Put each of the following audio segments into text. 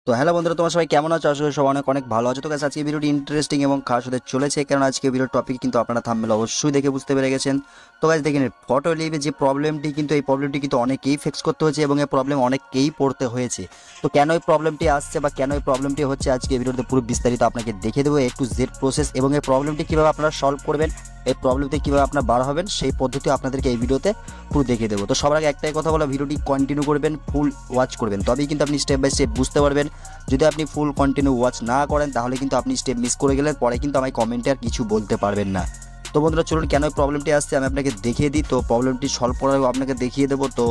তো হ্যালো বন্ধুরা, তোমার সবাই কেমন আছো? আসলে সবাই অনেক অনেক ভালো আছো। তো গাছ আজকে ভিডিওটি ইন্টারেস্টিং এবং খাস হতে চলেছে, কারণ আজকে ভিডিওর টপিক কিন্তু আপনারা থাম্বনেল অবশ্যই দেখে বুঝতে পেরে গেছেন। তো গাছ দেখেন, ফটো লিভে যে প্রবলেমটি, কিন্তু এই প্রবলেমটি কিন্তু অনেকেই ফিক্স করতে হয়েছে এবং এই প্রবলেম অনেককেই পড়তে হয়েছে। তো কেন এই প্রবলেমটি আসছে বা কেন এই প্রবলেমটি হচ্ছে, আজকে ভিডিওতে পুরো বিস্তারিত আপনাকে দেখে দেবো, A to Z প্রসেস, এবং এই প্রবলেমটি কীভাবে আপনারা সলভ করবেন, এই প্রবলেমটি কীভাবে আপনার বার হবেন, সেই পদ্ধতি আপনাদেরকে এই ভিডিওতে পুরো দেখিয়ে দেবো। তো সবার আগে একটাই কথা বলা, ভিডিওটি কন্টিনিউ করবেন, ফুল ওয়াচ করবেন, তবেই কিন্তু আপনি স্টেপ বাই স্টেপ বুঝতে পারবেন। যদি আপনি ফুল কন্টিনিউ ওয়াচ না করেন, তাহলে কিন্তু আপনি স্টেপ মিস করে গেলে পরে কিন্তু আমায় কমেন্টে আর কিছু বলতে পারবেন না। তো বন্ধুরা চলুন, কেন এই প্রবলেমটি আসছে আমি আপনাকে দেখিয়ে দিই। তো প্রবলেমটি সলভ করার আপনাকে দেখিয়ে দেবো। তো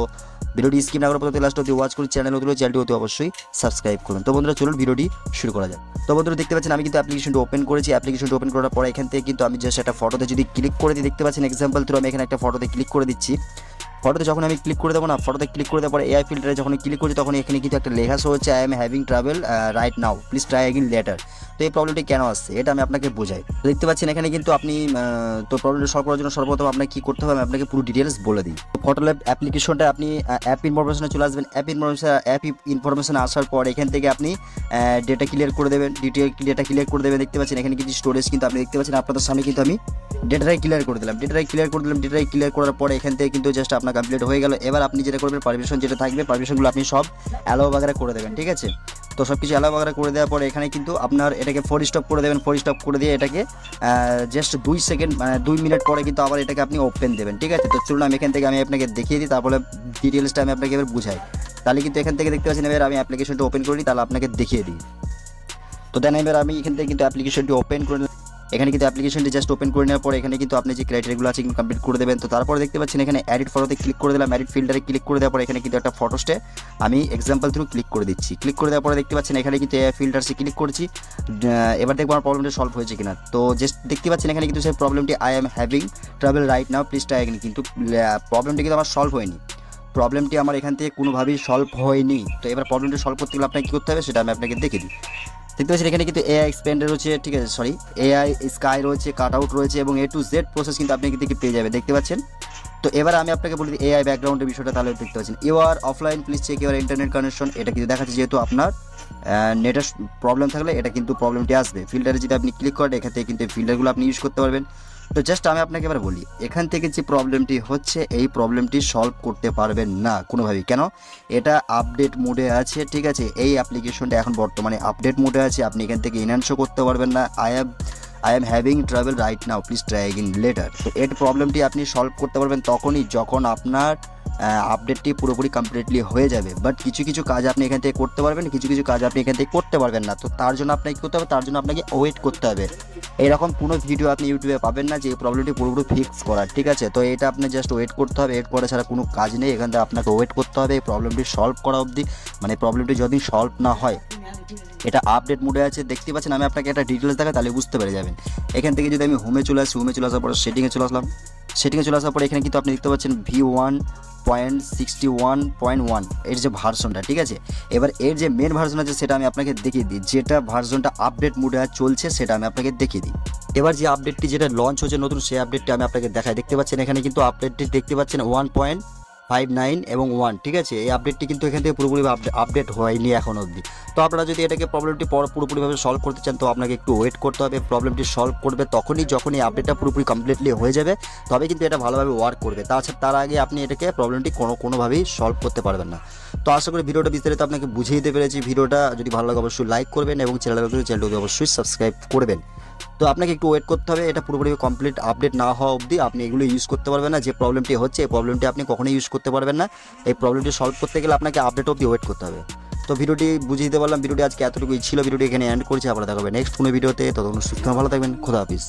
ভিডিওটি স্কিপ না করে পর্যন্ত লাস্ট অবধি ওয়াচ করি। চ্যানেল নতুন চ্যানেলটি অতি অবশ্যই সাবস্ক্রাইব করুন। তো বন্ধুরা চলুন ভিডিওটি শুরু করা যায়। তো বন্ধুরা দেখতে পাচ্ছেন আমি কিন্তু অ্যাপ্লিকেশনটি ওপেন করেছি। অ্যাপ্লিকেশনটি ওপেন করার পরে এখান থেকে কিন্তু আমি জাস্ট একটা ফটোতে যদি ক্লিক করে দিই, দেখতে পাচ্ছেন এক্সাম্পল থ্রু আমি এখানে একটা ফটোতে ক্লিক করে দিচ্ছি। ফটোতে যখন আমি ক্লিক করে দেবো না, ফটোতে ক্লিক করে দেওয়ার পরে এআই ফিল্টারে যখন ক্লিক করছি, তখন এখানে কিন্তু একটা লেখা শো হচ্ছে, I am having travel right now, please try again letter. তো এই প্রবলেমটি কেন আসছে এটা আমি আপনাকে বোঝাই। তো দেখতে পাচ্ছেন এখানে কিন্তু আপনি তো প্রবলেমটা সলভ করার জন্য সর্বপ্রথম আপনাকে কী করতে হবে আমি আপনাকে পুরো ডিটেলস বলে দিই। ফটো ল্যাব অ্যাপ্লিকেশনটা আপনি অ্যাপ ইনফরমেশনে চলে আসবেন। অ্যাপ ইনফরমেশনে আসার পর এখান থেকে আপনি ডেটা ক্লিয়ার করে দেবেন, ডেটা ক্লিয়ার করে দেবেন। দেখতে পাচ্ছেন এখানে কিন্তু স্টোরেজ কিন্তু আপনি দেখতে পাচ্ছেন আপনাদের সামনে কিন্তু আমি ডেটাটাই ক্লিয়ার করে দিলাম। ডেটাটাই ক্লিয়ার করার পরে এখান থেকে কিন্তু জাস্ট আপনার কমপ্লিট হয়ে গেল। এবার আপনি যেটা করবেন, পারমিশন যেটা থাকবে, পারমিশনগুলো আপনি সব অ্যালাউ বাগেরা করে দেবেন, ঠিক আছে? তো সব কিছু অ্যালাউ বাগেরা করে দেওয়ার পরে এখানে কিন্তু আপনার এটাকে ফোর স্টপ করে দেবেন। ফোর স্টপ করে দিয়ে এটাকে জাস্ট 2 সেকেন্ড 2 মিনিট পরে কিন্তু আবার এটাকে আপনি ওপেন দেবেন, ঠিক আছে? তো চলুন আমি এখান থেকে আমি আপনাকে দেখিয়ে দিই, তারপরে ডিটেলসটা আমি আপনাকে এবার বুঝাই। তাহলে কিন্তু এখান থেকে দেখতে পাচ্ছেন, এবার আমি অ্যাপ্লিকেশনটা ওপেন করি, তাহলে আপনাকে দেখিয়ে দিই। তো দেন এবার আমি এখান থেকে কিন্তু অ্যাপ্লিকেশনটি ওপেন করে এখানে কিন্তু অ্যাপ্লিকেশনটি জাস্ট ওপেন করে নেওয়ার পরে এখানে কিন্তু আপনি যে ক্রাইটেরিয়াগুলো আছে কিন্তু কমপ্লিট করে দেবেন। তো তারপরে দেখতে পাচ্ছেন এখানে এডিট ফটোতে ক্লিক করে দিলাম। এডিট ফিল্টারে ক্লিক করে দেওয়ার পরে এখানে কিন্তু একটা ফটোস্টে আমি এক্সাম্পল থ্রু ক্লিক করে দিচ্ছি। ক্লিক করে দেওয়ার পরে দেখতে পাচ্ছেন এখানে কিন্তু ফিল্টারসে ক্লিক করছি। এবার দেখবো আমার প্রবলেমটা সলভ হয়েছে কিনা। তো জাস্ট দেখতে পাচ্ছেন এখানে কিন্তু সেই প্রবলেমটি, I am having travel right now, please try again, কিন্তু প্রবলেমটি কিন্তু আমার সলভ হয়নি। প্রবলেমটি আমার এখান থেকে কোনোভাবেই সলভ হয়নি। তো এবার প্রবলেমটি সলভ করতে গেলে আপনাকে কী করতে হবে সেটা আমি আপনাকে দেখে দিই। দেখতে পাচ্ছেন এখানে কিন্তু এআই এক্সপ্যান্ডার রয়েছে, ঠিক আছে, সরি, এআই স্কাই রয়েছে, কাট আউট রয়েছে, এবং A to Z প্রসেস কিন্তু আপনি কিন্তু পেয়ে যাবে, দেখতে পাচ্ছেন। তো এবার আমি আপনাকে বলি এআই ব্যাকগ্রাউন্ডের বিষয়টা, তাহলে দেখতে পাচ্ছেন you are offline, please check your internet connection. এটা কিন্তু দেখাচ্ছে যেহেতু আপনার নেটের প্রবলেম থাকলে এটা কিন্তু প্রবলেমটি আসবে। ফিল্টারে যদি আপনি ক্লিক করেন, এখান থেকে কিন্তু এই ফিল্টারগুলো আপনি ইউজ করতে পারবেন। তো জাস্ট আমি আপনাকে এবার বলি, এখান থেকে যে প্রবলেমটি হচ্ছে, এই প্রবলেমটি সলভ করতে পারবেন না কোনোভাবেই। কেন? এটা আপডেট মোডে আছে, ঠিক আছে? এই অ্যাপ্লিকেশনটা এখন বর্তমানে আপডেট মোডে আছে। আপনি এখান থেকে এনহ্যান্সও করতে পারবেন না। I am having travel right now, please try again letter. তো এর প্রবলেমটি আপনি সলভ করতে পারবেন তখনই যখন আপনার আপডেটটি পুরোপুরি কমপ্লিটলি হয়ে যাবে। বাট কিছু কিছু কাজ আপনি এখান থেকে করতে পারবেন, কিছু কিছু কাজ আপনি এখান থেকে করতে পারবেন না। তো তার জন্য আপনাকে কী করতে হবে? তার জন্য আপনাকে ওয়েট করতে হবে। এরকম কোনো ভিডিও আপনি ইউটিউবে পাবেন না যে এই প্রবলেমটি পুরোপুরি ফিক্স করার, ঠিক আছে? তো এটা আপনি জাস্ট ওয়েট করতে হবে। ওয়েট করা ছাড়া কোনো কাজ নেই। এখান থেকে আপনাকে ওয়েট করতে হবে এই প্রবলেমটি সলভ করা অবধি, মানে প্রবলেমটি যদি সলভ না হয়। এটা আপডেট মোডে আছে, দেখতে পাচ্ছেন। আমি আপনাকে একটা ডিটেলস দেখাই, তাহলে বুঝতে পেরে যাবেন। এখান থেকে যদি আমি হোমে চলে আসি, হোমে চলে আসার পরে সেটিংয়ে চলে আসলাম। সেটিংয়ে চলে আসার পরে এখানে কিন্তু আপনি দেখতে পাচ্ছেন V1.61.1 এর যে ভার্সনটা, ঠিক আছে? এবার এর যে মেন ভার্সন আছে সেটা আমি আপনাকে দেখিয়ে দিই। যেটা ভার্সনটা আপডেট মোডে চলছে সেটা আমি আপনাকে দেখিয়ে দিই। এবার যে আপডেটটি যেটা লঞ্চ হচ্ছে নতুন, সেই আপডেটটি আমি আপনাকে দেখাই। দেখতে পাচ্ছেন এখানে কিন্তু আপডেটটি দেখতে পাচ্ছেন 1.59 এবং 1, ঠিক আছে? এই আপডেটটি কিন্তু এখান থেকে পুরোপুরি আপডেট হয়নি এখন অবধি। তো আপনারা যদি এটাকে প্রবলেমটি পুরোপুরিভাবে সলভ করতে চান, তো আপনাকে একটু ওয়েট করতে হবে। প্রবলেমটি সলভ করবে তখনই যখন এই আপডেটটা পুরোপুরি কমপ্লিটলি হয়ে যাবে, তবে কিন্তু এটা ভালোভাবে ওয়ার্ক করবে। তার আগে আপনি এটাকে প্রবলেমটি কোনোভাবেই সলভ করতে পারবেন না। তো আশা করি ভিডিওটা বিস্তারিত আপনাকে বুঝিয়ে দিতে পেরেছি। ভিডিওটা যদি ভালো লাগে অবশ্যই লাইক করবেন এবং চ্যানেলটি অবশ্যই সাবস্ক্রাইব করবেন। তো আপনাকে একটু ওয়েট করতে হবে। এটা পুরোপুরি কমপ্লিট আপডেট না হওয়া অবধি আপনি এগুলো ইউজ করতে পারবেন না। যে প্রবলেমটি হচ্ছে এই প্রবলেমটি আপনি কখনোই ইউজ করতে পারবেন না। এই প্রবলেমটি সলভ করতে গেলে আপনাকে আপডেট অবধি ওয়েট করতে হবে। তো ভিডিওটি বুঝিয়ে দিতে পারলাম। ভিডিওটি আজকে এতটুকুই ছিল। ভিডিওটি এখানে এন্ড করছি। আবার দেখা হবে নেক্সট কোনো ভিডিওতে। ততক্ষণ সুস্থ ভালো থাকবেন। খোদা হাফিজ।